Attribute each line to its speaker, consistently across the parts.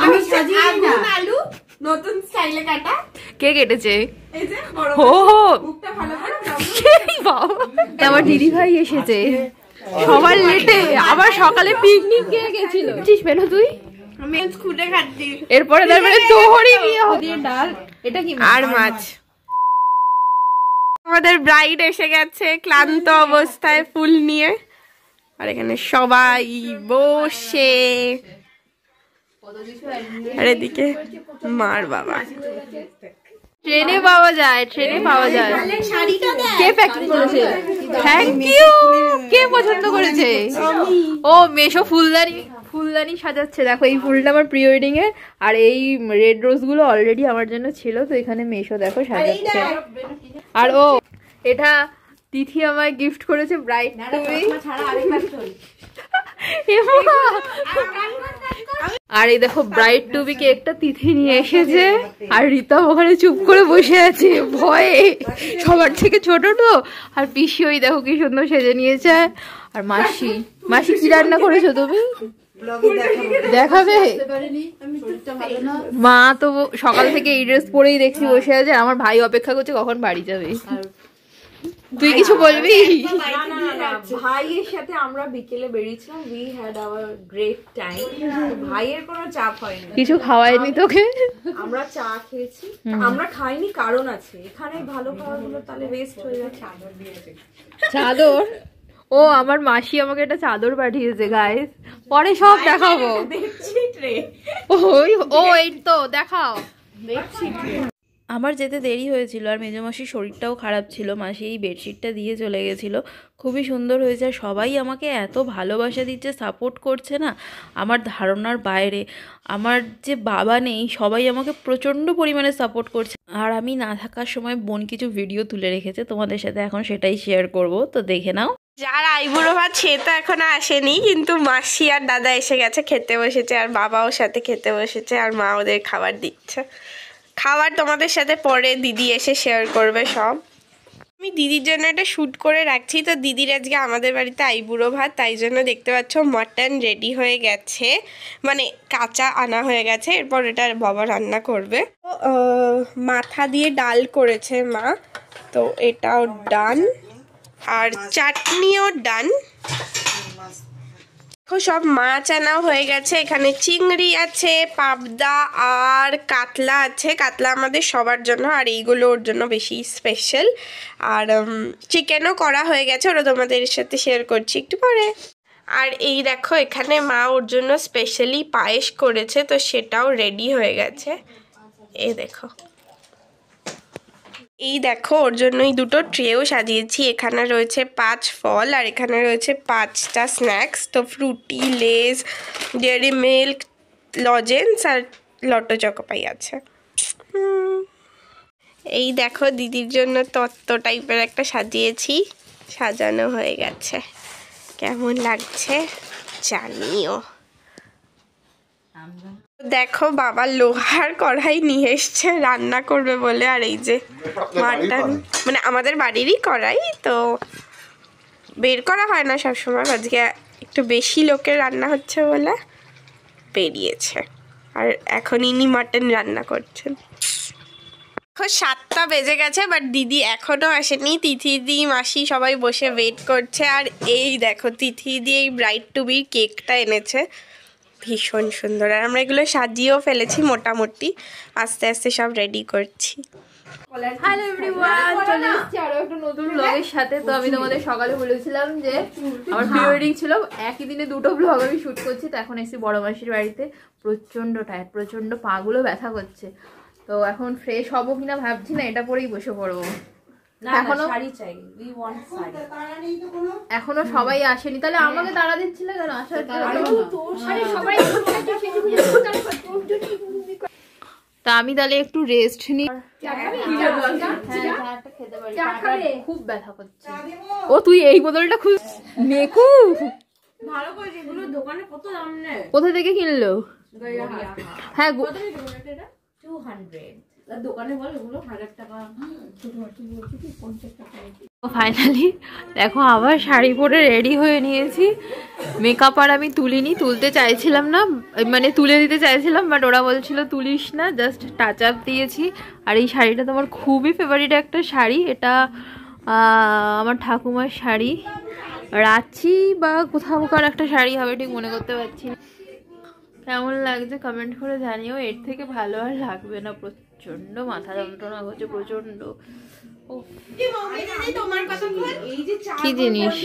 Speaker 1: আমি সাজিয়ে না আলু নতুন স্টাইলে কাটা।
Speaker 2: কে কেটেছে?
Speaker 1: এই যে বড় মুখটা ভালো করে
Speaker 2: বাবা আমার দিদি ভাই এসেছে সবার লেটে, আবার সকালে পিকনিক গিয়ে গেছিল। বুঝছিস পেলো তুই?
Speaker 1: আমি খুঁটে খাচ্ছি।
Speaker 2: এরপরে তারপরে তোহরি বিয়ে হবে। ডাল এটা কি আর মাছ। আমাদের ব্রাইড এসে গেছে ক্লান্ত অবস্থায় ফুল নিয়ে, আর এখানে সবাই বসে, আর এদিকে মার বাবা। ট্রেনে পাওয়া যায়, ট্রেনে পাওয়া যায়। কে প্যাকিং করেছে? Thank you. কে পছন্দ করেছে? ও মেশো ফুলদানি সাজাচ্ছে। দেখো এই ফুলটা আমার প্রি ওয়েডিং এর, আর এই রেড রোজ গুলো অলরেডি আমার জন্য ছিল, তো এখানে মেশো দেখো সাজাচ্ছে। আর ও এটা তিথি আমায় গিফট করেছে ব্রাইড টুবি। আর এই দেখো ব্রাইড টুবি কেকটা তিথি নিয়ে এসেছে, আর রীতা ওখানে চুপ করে বসে আছে ভয়ে, সবার থেকে ছোট তো। আর পিসি ওই দেখো কি সুন্দর সেজে নিয়েছে। আর মাসি কি রান্না করেছো তুমি? দেখাবে? মা তো সকাল থেকে এই ড্রেস পরেই দেখছি বসে আছে। আমার ভাই অপেক্ষা করছে কখন বাড়ি যাবে। তুই কিছু বলবি?
Speaker 1: ভাইয়ের সাথে আমরা বিকেলে বেরিয়েছিলাম, we had hour great time. ভাইয়ের কোনো চাপ হয়নি।
Speaker 2: কিছু খাওয়ায়নি তোকে?
Speaker 1: আমরা চা খেয়েছি। আমরা খাইনি কারণ আছে, এখানে ভালো খাবারগুলো তাহলে ওয়েস্ট হয়ে যাচ্ছে।
Speaker 2: চাদর? ও আমার মাসি আমাকে একটা চাদর পাঠিয়েছে গাইস, পরে সব দেখাবো।
Speaker 1: বেডশিট রে।
Speaker 2: ও এই তো দেখাও বেডশিট। আমার যেতে দেরি হয়েছিল, আর মেজমাসির শরীরটাও খারাপ ছিল। মাসি এই বেডশিটটা দিয়ে চলে গেছিল। খুবই সুন্দর হয়েছে, আর সবাই আমাকে এত ভালোবাসা দিচ্ছে, সাপোর্ট করছে না আমার ধারণার বাইরে। আমার যে বাবা নেই, সবাই আমাকে প্রচণ্ড পরিমাণে সাপোর্ট করছে। আর আমি না থাকার সময় বোন কিছু ভিডিও তুলে রেখেছে, তোমাদের সাথে এখন সেটাই শেয়ার করব, তো দেখে নাও।
Speaker 3: যার আইবুড়ো ভাত সে তো এখনো আসেনি, কিন্তু মাসি আর দাদা এসে গেছে, খেতে বসেছে, আর বাবাও সাথে খেতে বসেছে, আর মা ওদের খাবার দিচ্ছে। খাবার তোমাদের সাথে পরে দিদি এসে শেয়ার করবে সব। আমি দিদির জন্য একটা শ্যুট করে রাখছি। তো দিদির আজকে আমাদের বাড়িতে আইবুড়ো ভাত, তাই জন্য দেখতে পাচ্ছ মাটন রেডি হয়ে গেছে, মানে কাঁচা আনা হয়ে গেছে। এরপর এটা বাবা রান্না করবে। তো মাথা দিয়ে ডাল করেছে মা, তো এটাও ডান, আর চাটনিও ডান। সব মাছ আনাও হয়ে গেছে। এখানে চিংড়ি আছে, পাবদা আর কাতলা আছে। কাতলা আমাদের সবার জন্য, আর এইগুলো ওর জন্য বেশি স্পেশাল। আর চিকেনও করা হয়ে গেছে, ওরা তোমাদের সাথে শেয়ার করছি একটু পরে। আর এই দেখো এখানে মা ওর জন্য স্পেশালি পায়েস করেছে, তো সেটাও রেডি হয়ে গেছে। এই দেখো, এই দেখো ওর জন্যই দুটো ট্রেও সাজিয়েছি। এখানে রয়েছে 5 ফল, আর এখানে রয়েছে 5টা স্ন্যাক্স। তো ফ্রুটি, লেজ, ডেয়ারি মিল্ক, লজেন্স আর লটো চকোপাই আছে। এই দেখো দিদির জন্য তত্ত্ব টাইপের একটা সাজিয়েছি, সাজানো হয়ে গেছে। কেমন লাগছে জানিও। দেখো বাবা লোহার কড়াই নিয়ে এসছে রান্না করবে বলে। আর এই যে মাটন, মানে আমাদের বাড়িরই কড়াই, তো বের করা হয় না সবসময়, আজকে একটু বেশি লোকের রান্না হচ্ছে বলে বেরিয়েছে। আর এখন ইনি মাটন রান্না করছেন। এখন 7টা বেজে গেছে, বাট দিদি এখনো আসেনি। তিথি দি, মাসি সবাই বসে ওয়েট করছে। আর এই দেখো তিথি দি এই ব্রাইড টু বি কেকটা এনেছে, ভীষণ সুন্দর। আর আমরা এগুলো সাজিয়েও ফেলেছি মোটামুটি, আস্তে আস্তে সব রেডি করছি।
Speaker 2: হ্যালো এভরিওয়ান, চলে এসেছি আরো একটা নতুন ব্লগের সাথে। তো আমি তোমাদের সকালে বলেছিলাম যে আমার প্রি ওয়েডিং ছিল, একই দিনে দুটো ব্লগ আমি শুট করছি। তো এখন এসেছি বড় মাসির বাড়িতে, প্রচন্ড টায়ার্ড, প্রচন্ড পাগুলো ব্যথা করছে। তো এখন ফ্রেশ হবো কিনা ভাবছি না, এটা পরেই বসে পড়বো। এখনো সবাই আসেনি, তাহলে আমাকে তাড়া দিচ্ছিলে কেন আসার? তা আমি তাহলে একটু রেস্ট নিই। খুব ব্যথা করছে। ও তুই এই বোতলটা খুব মেকু ভালো করে, যেগুলো দোকানে কত দাম নেয়। কোথা থেকে কিনলো? হ্যাঁ 200 দোকানে বল, ওগুলো 1000 টাকা। ছোট মাছ বলছি কি 50 টাকা। ফাইনালি দেখো আবার শাড়ি পরে রেডি হয়ে নিয়েছি। মেকআপ আর আমি তুলতে চাইছিলাম না, মানে তুলে দিতে চাইছিলাম, বাট ওরা বলছিল তুলিস না, জাস্ট টাচ আপ দিয়েছি। আর এই শাড়িটা তোমার খুবই ফেভারিট একটা শাড়ি, এটা আমার ঠাকুমার শাড়ি, রাঁচি বা কোথাওকার একটা শাড়ি হবে, ঠিক মনে করতে পারছি না। কেমন লাগছে কমেন্ট করে জানিও, এর থেকে ভালো আর লাগবে না। প্রচন্ড মাথা যন্ত্রণা করছে, প্রচন্ড। কি জিনিস,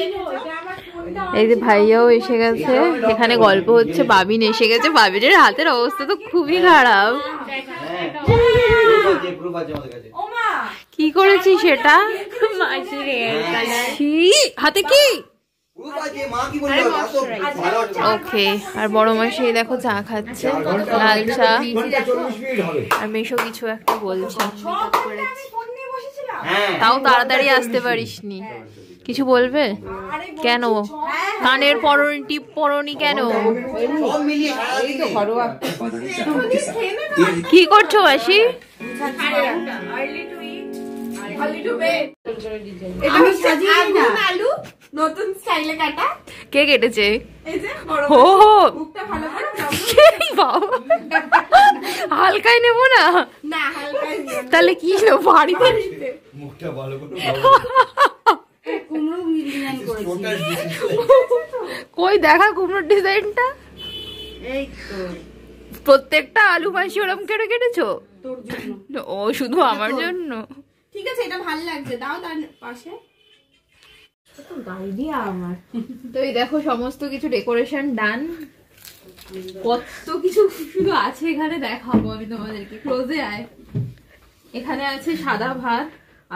Speaker 2: এই যে ভাইয়াও এসে গেছে, এখানে গল্প হচ্ছে, বাবিন এসে গেছে। বাবিনের হাতের অবস্থা তো খুবই খারাপ। কি করেছি সেটা? হাতে কি? ওকে। আর বড় মাসি দেখো চা খাচ্ছে, লাল চা। আর মেশো কিছু একটা বলছে, তাও তাড়াতাড়ি আসতে পারিসনি। কিছু বলবে কেন? কানের টিপ পরনি কেন? কি করছো মাসি?
Speaker 1: নতুন স্টাইলে কাটা।
Speaker 2: কে কেটেছে? হালকাই নেবো না, তাহলে কি বাড়িতে কই দেখা কুমড়োর ডিজাইনটা? প্রত্যেকটা আলু মাসি ওরম কেটে কেটেছো? ও শুধু আমার জন্য?
Speaker 1: ঠিক আছে, এটা ভালো লাগছে, দাও তার পাশে।
Speaker 2: তো এই দেখো সমস্ত কিছু ডেকোরেশন ডান, কত কিছু শুধু আছে এখানে, দেখাবো আমি তোমাদেরকে। ক্লোজে আয়। এখানে আছে সাদা ভাত,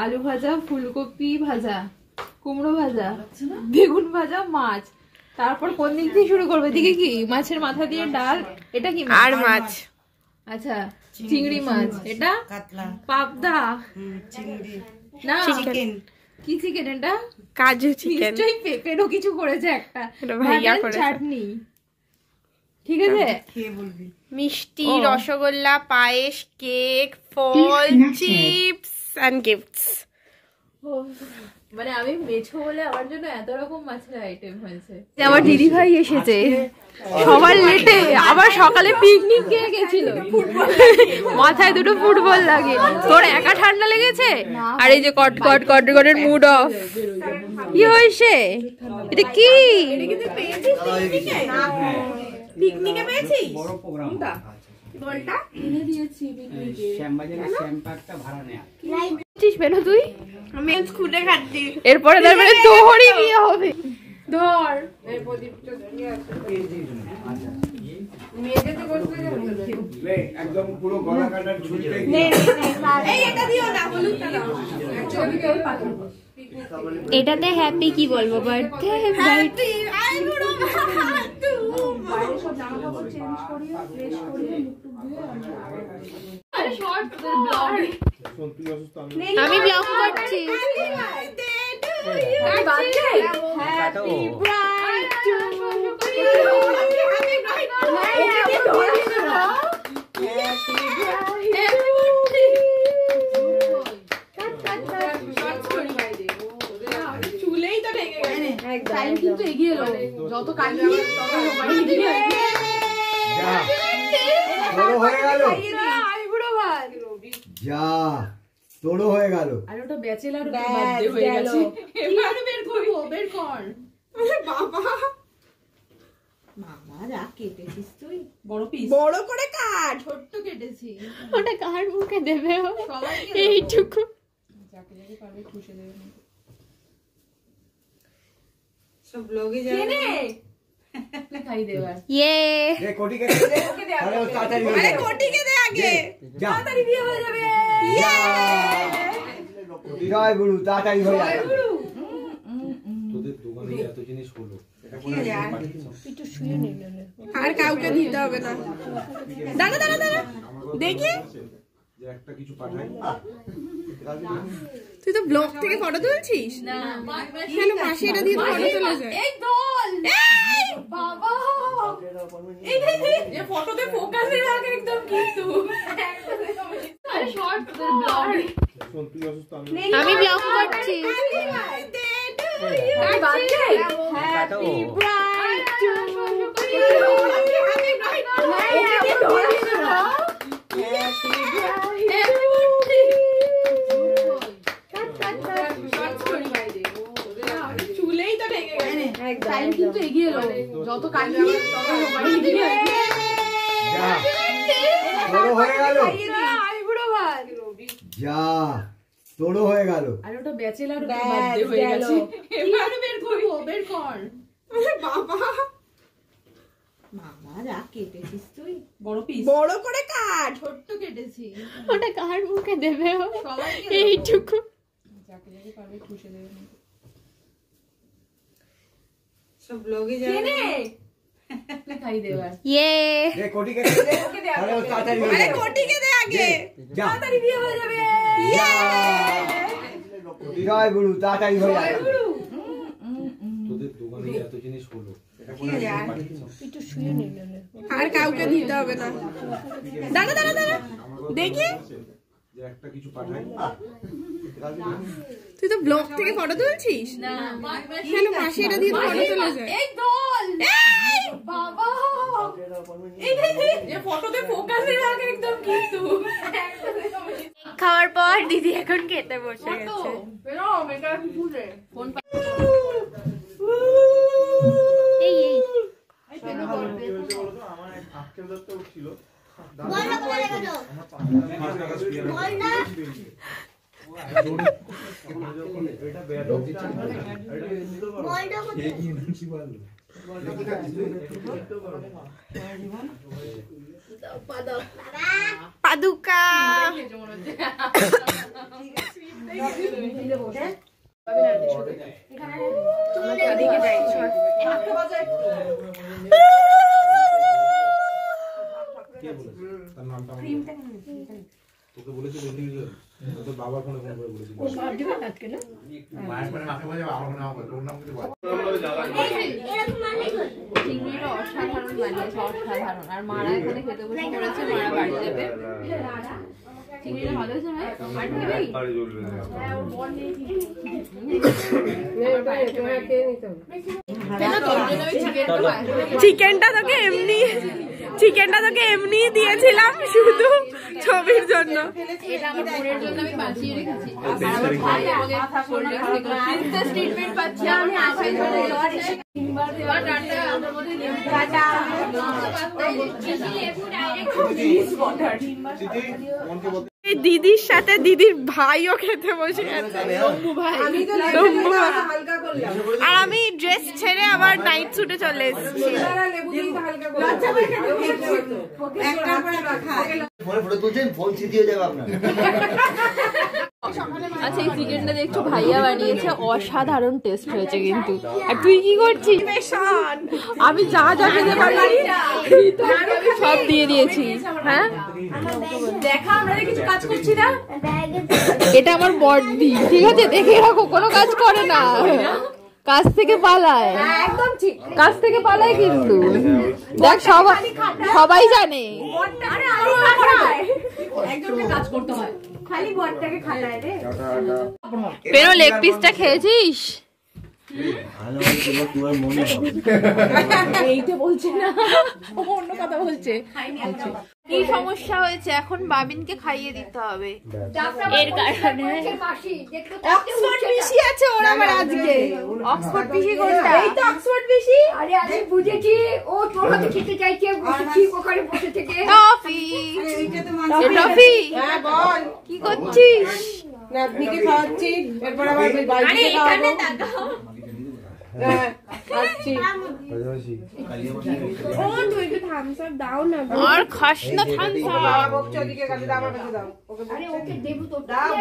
Speaker 2: আলু ভাজা, ফুলকপি ভাজা, কুমড়ো ভাজা, বেগুন ভাজা, মাছ। তারপর কোন দিক দিয়ে শুরু করবে? দিকে কি মাছের মাথা দিয়ে ডাল, এটা কি
Speaker 3: আর মাছ?
Speaker 2: আচ্ছা চিংড়ি মাছ, এটা পাবদা না চিকেন। কি চিকেন এটা?
Speaker 3: কাজু চিকেন।
Speaker 2: নিশ্চয়ই পেঁপেরও কিছু করেছে একটা,
Speaker 3: ভাইয়া করেছে।
Speaker 2: চাটনি, ঠিক আছে।
Speaker 3: মিষ্টি, রসগোল্লা, পায়েস, কেক, ফল, চিপস এন্ড গিফটস।
Speaker 2: মানে আমি মেছো বলে আমার জন্য এত রকম মাছের আইটেম হয়েছে। আমার দিদি ভাই এসেছে সবার লেটে, আবার সকালে পিকনিক গিয়ে গেছিল, মাথায় দুটো ফুটবল লাগে। তোর একা ঠান্ডা লেগেছে? আর এই যে কট কট কট কটের মুড অফ। কি হয়েছে? এটা কি?
Speaker 1: পিকনিকে পেয়েছিস? বড় প্রোগ্রাম বলটা কিনে দিয়েছি পিকনিকে। শ্যামবাজারের শ্যামপাকটা ভাড়া নেয়া।
Speaker 2: চিস বেনো তুই?
Speaker 1: আমি খুঁটে খাচ্ছি।
Speaker 2: এরপরে তারপরে তোরই বিয়ে হবে। ধর
Speaker 1: এই প্রদীপটা দিয়ে আছে। মেয়েদের তো বলতে লে একদম পুরো গলা কাটার ঝুলতে। এই এটা দিও না, হলুদটা দাও। ছবিটাই পাঠাবো।
Speaker 2: এটাতে হ্যাপি কি বলবো? বার্থডে
Speaker 1: হ্যাপি আই বুড়ো তু বাইরে সব জামা কাপড় চেঞ্জ করিও, ফ্রেশ করিও, মুখ ধুয়ে আরে শর্ট ব্লগ।
Speaker 2: আমি ব্লগ করছি।
Speaker 1: Happy birthday, happy bright to you, happy bright ওকে ধরে না, হ্যাপি ব্রাইট চুলেই তো ঢেকে গেছে। টাইম কিন্তু এগিয়ে এলো, যত কাটবি তত মোবাইল এগিয়ে যা বড় হয়ে গেল। আইবুড়ো ভাত
Speaker 4: যা তোড়ো হয়ে গেল।
Speaker 1: আর ওটা ব্যাচেলর বার্থডে হয়ে গেছে। কিভাবে বের করব? বের কর। বাবা মামা যা কেটেছিস তুই, বড় পিস, বড় করে কাট। ছোট্ট কেটেছি,
Speaker 2: ওটা কার মুখে দেবে?
Speaker 1: সবাইকে
Speaker 2: এইটুকু
Speaker 1: যাকে যাকে পারবে খুশি দেবে। সব ব্লগে যাবে খাই দেবার।
Speaker 2: ইয়ে
Speaker 4: দে কোটিকে দে, আরে তাড়াতাড়ি হয়ে
Speaker 1: আরে
Speaker 4: যাবে।
Speaker 1: কোটিকে দে আগে, তাড়াতাড়ি বিয়ে হয়ে যাবে। ইয়ে
Speaker 4: জয় গুরু, তাড়াতাড়ি হয়ে যাবে।
Speaker 5: তোদের দোকানে এত জিনিস হলো,
Speaker 1: একটু শুয়ে নিল, আর কাউকে দিতে হবে না। দাঁড়া দাঁড়া দাঁড়া দেখি,
Speaker 5: যে একটা কিছু পাঠাই।
Speaker 1: তুই তো ব্লগ থেকে ফটো তুলছিস না? কেন পাশে এটা দিয়ে ফটো তোলা যায়? এই দোল, এই বাবা, এই যে ফটোতে ফোকাসে রাখ একদম, কিন্তু আরে শর্ট ব্লগ
Speaker 5: শোন, তুই অসুস্থ,
Speaker 2: আমি ব্লগ করছি।
Speaker 1: চুলেই তো ঢেকে গেছে। টাইম কিন্তু এগিয়ে এলো, যত কাটবি তত মোবাইল এগিয়ে আসবে।
Speaker 4: যা তোরও হয়ে গেল। যা তোরও হয়ে গেল।
Speaker 1: আর ওটা ব্যাচেলার বার্থডে হয়ে গেছে। এবারে বের করব, বের কর। মামা যা কেটেছিস তুই, বড় পিস,
Speaker 3: বড় করে কাট।
Speaker 1: ছোট্ট কেটেছি।
Speaker 2: ওটা কার মুখে দেবে ও?
Speaker 1: সবাইকে
Speaker 2: এইটুকু
Speaker 1: যাকে যাকে পারবে খুশি দেবে।
Speaker 3: সব ব্লগে যাবে।
Speaker 1: খাই দেবার।
Speaker 2: ইয়ে
Speaker 4: দে কোটিকে দে, তাহলে ও তাড়াতাড়ি হয়ে
Speaker 3: আরে
Speaker 4: যাবে।
Speaker 3: কোটিকে দে আগে।
Speaker 4: যা
Speaker 1: তাড়াতাড়ি বিয়ে হয়ে যাবে।
Speaker 4: জয় গুরু, তাড়াতাড়ি হয়ে যাবে।
Speaker 5: তোদের দোকানে এত জিনিস হলো,
Speaker 3: আর কাউকে দিতে হবে না। দাঁড়া দাঁড়া দাঁড়া দেখি,
Speaker 5: যে একটা কিছু পাঠাই।
Speaker 3: তুই তো ব্লগ থেকে ফটো তুলছিস না? কেন পাশে এটা দিয়ে ফটো তোলা যায়?
Speaker 1: এই দোল বাবা, এই যে ফটোতে ফোকাসে রাখ একদম, কিন্তু
Speaker 2: খাওয়ার পর দিদি এখন খেতে বসে গেছে।
Speaker 1: বেরো মেকআপ ফুলে ফোন
Speaker 2: এই এই পাদুকা
Speaker 5: তার নামটা তোকে বলেছিল ইন্ডিভিজুয়াল, তোর বাবার ফোনে ফোন করে বলেছিল।
Speaker 1: চিংড়িটা অসাধারণ বানিয়েছে, অসাধারণ। আর মারা এখানে খেতে বসে পড়েছে, মারা বাড়ি যাবে। চিংড়িটা ভালো হয়েছে না? আর নেবেই?
Speaker 3: চিকেনটা তোকে এমনি দিয়েছিলাম শুধু ছবির জন্য।
Speaker 1: এটা আমার বোনের জন্য আমি বাঁচিয়ে রেখেছি। আর আমার ভাই আমাকে শোল্ডার থেকে প্রিন্সেস ট্রিটমেন্ট পাচ্ছে। আমি আশায় ধরে তিনবার দেওয়ার রান্না আমাদের মধ্যে টাটা
Speaker 3: দিদির সাথে দিদির ভাইও খেতে বসে গেছে। আর আমি ড্রেস ছেড়ে আবার নাইট স্যুটে চলে এসেছি।
Speaker 2: আচ্ছা, এই চিকেনটা দেখছো ভাইয়া বানিয়েছে, অসাধারণ টেস্ট হয়েছে কিন্তু। আর তুই কি করছিস? আমি যা যা খেতে পারি সব দিয়ে দিয়েছি। হ্যাঁ
Speaker 1: দেখা, আমরা কিছু কাজ করছি না।
Speaker 2: এটা আমার বড়দি, ঠিক আছে? দেখে রাখো, কোনো কাজ করে না, কাজ থেকে পালায়।
Speaker 1: একদম ঠিক,
Speaker 2: কাজ থেকে পালায় কিন্তু। দেখ সবাই জানে।
Speaker 1: একজনকে কাজ করতে হয়, খালি বরটাকে খাটায় রে।
Speaker 2: পেরো লেগ পিসটা খেয়েছিস?
Speaker 1: এইটা বলছে না, অন্য কথা বলছে।
Speaker 2: কি সমস্যা হয়েছে? এখন বাবিনকে খাইয়ে দিতে হবে, এর কারণে।
Speaker 3: অক্সফোর্ড পিসি আছে ওর আবার আজকে।
Speaker 2: অক্সফোর্ড পিসি কোনটা?
Speaker 3: এই তো অক্সফোর্ড পিসি।
Speaker 1: আরে আমি বুঝেছি, ও তোর হাতে খেতে চাইছে, বসেছি ওখানে বসে থেকে।
Speaker 2: টফি, টফি
Speaker 3: হ্যাঁ বল,
Speaker 2: কি করছিস?
Speaker 3: নাতনিকে খাওয়াচ্ছি, এরপর আবার বাইরে খাওয়াবো। আসছি। ও তুই একটু থামস আপ দাও না।
Speaker 2: আর খাস না থামস আপ।
Speaker 3: চদিকে কাছে দাও, আমার কাছে দাও।
Speaker 1: আরে ওকে দেবো তো।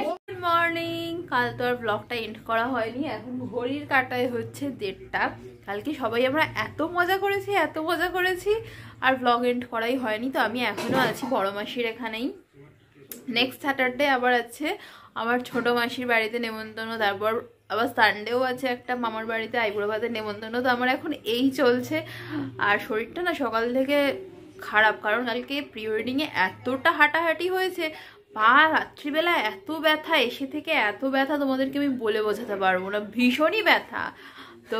Speaker 2: Good morning. কাল তো আর ব্লগটা এন্ড করা হয়নি, এখন ঘড়ির কাঁটায় হচ্ছে 1:30। কালকে সবাই আমরা এত মজা করেছি আর ব্লগ এন্ড করাই হয়নি। তো আমি এখনো আছি বড় মাসির এখানেই। নেক্সট স্যাটারডে আবার আছে আমার ছোট মাসির বাড়িতে নেমন্তন্ন, তারপর আবার সানডেও আছে একটা মামার বাড়িতে আইবুড়ো ভাতের নেমন্তন্ন। তো আমার এখন এই চলছে। আর শরীরটা না সকাল থেকে খারাপ, কারণ কালকে প্রি ওয়েডিংয়ে এতটা হাঁটাহাঁটি হয়েছে, পা রাত্রিবেলা এত ব্যথা, এসে থেকে এত ব্যথা তোমাদেরকে আমি বলে বোঝাতে পারবো না, ভীষণই ব্যথা। তো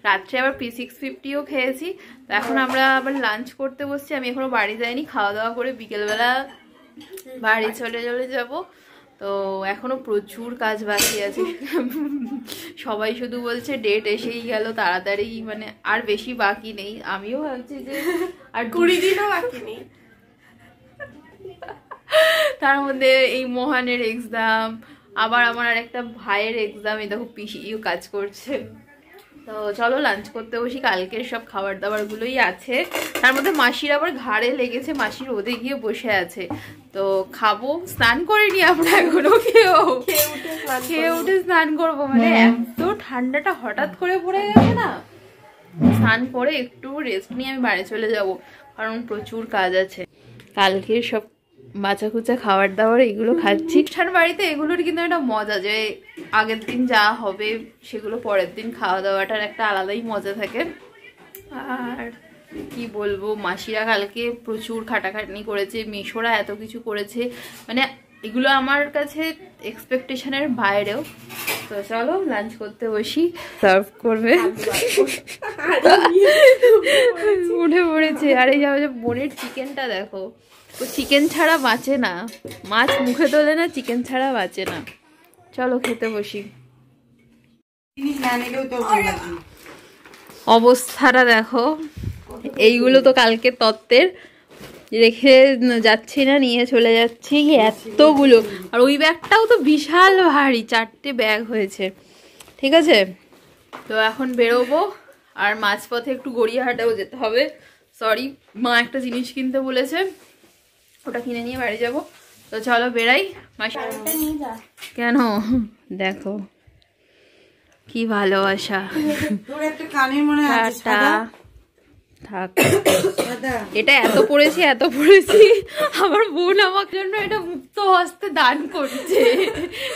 Speaker 2: রাত্রে আবার P650ও খেয়েছি। তো এখন আমরা আবার লাঞ্চ করতে বসছি। আমি এখনো বাড়ি যাইনি, খাওয়া দাওয়া করে বিকেলবেলা বাড়ি চলে যাব। তো এখনো প্রচুর কাজ বাকি আছে। সবাই শুধু বলছে ডেট এসেই গেল তাড়াতাড়ি, মানে আর বেশি বাকি নেই। আমিও ভাবছি যে আর
Speaker 3: 20 দিনও বাকি নেই।
Speaker 2: তার মধ্যে এই মহানের এক্সাম, আবার আমার আর একটা ভাইয়ের এক্সাম, এই দেখো পিসিও কাজ করছে। তো চলো লাঞ্চ করতে বসি। কালকের সব খাবার দাবার গুলোই আছে, তার মধ্যে মাসির আবার ঘাড়ে লেগেছে, মাসির রোদে গিয়ে বসে আছে। তো খাবো, স্নান করিনি আমরা এখনো, খেয়ে উঠে স্নান করবো। মানে এত ঠান্ডাটা হঠাৎ করে পড়ে গেছে না, স্নান করে একটু রেস্ট নিয়ে আমি বাড়ি চলে যাব, কারণ প্রচুর কাজ আছে। কালকের সব বাচ্চা কুচা খাবার দাবার এগুলো খাচ্ছি। অনুষ্ঠান বাড়িতে এগুলোর কিন্তু একটা মজা, যে আগের দিন যা হবে সেগুলো পরের দিন খাওয়া দাওয়াটার একটা আলাদাই মজা থাকে। আর কি বলবো, মাসিরা কালকে প্রচুর খাটাখাটনি করেছে, মেশোরা এত কিছু করেছে, মানে এগুলো আমার কাছে এক্সপেকটেশনের বাইরেও। তো চলো লাঞ্চ করতে বসি, সার্ভ করবে উঠে পড়েছে। আর এই যে বোনের চিকেনটা দেখো, ও চিকেন ছাড়া বাঁচে না, মাছ মুখে তোলে না, চিকেন ছাড়া বাঁচে না। চলো খেতে বসি। অবস্থাটা দেখো, এইগুলো তো কালকে তত্ত্বের, রেখে যাচ্ছি না, নিয়ে চলে যাচ্ছি এতগুলো। আর ওই ব্যাগটাও তো বিশাল ভারী, 4টে ব্যাগ হয়েছে। ঠিক আছে, তো এখন বেরোবো। আর মাঝপথে একটু গড়িয়াহাটেও যেতে হবে। সরি, মা একটা জিনিস কিনতে বলেছে, ওটা কিনে নিয়ে বাড়ি যাব। তো চলো বেরাই। কেন দেখো কি ভালোবাসা। থাক, এটা এত পড়েছি আমার বোন আমার জন্য এটা মুক্ত হস্তে দান করছে।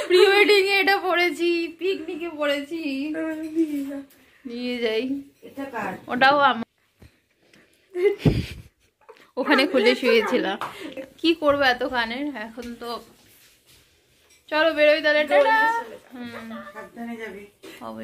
Speaker 2: প্রি ওয়েডিং এ এটা পড়েছি, পিকনিকে পড়েছি, নিয়ে যাই। ওটাও আমার, ওখানে খুলে শুয়েছিলাম। কি করবো এত কানের এখন। তো চলো বেরোই তাহলে। টাটা। হবে।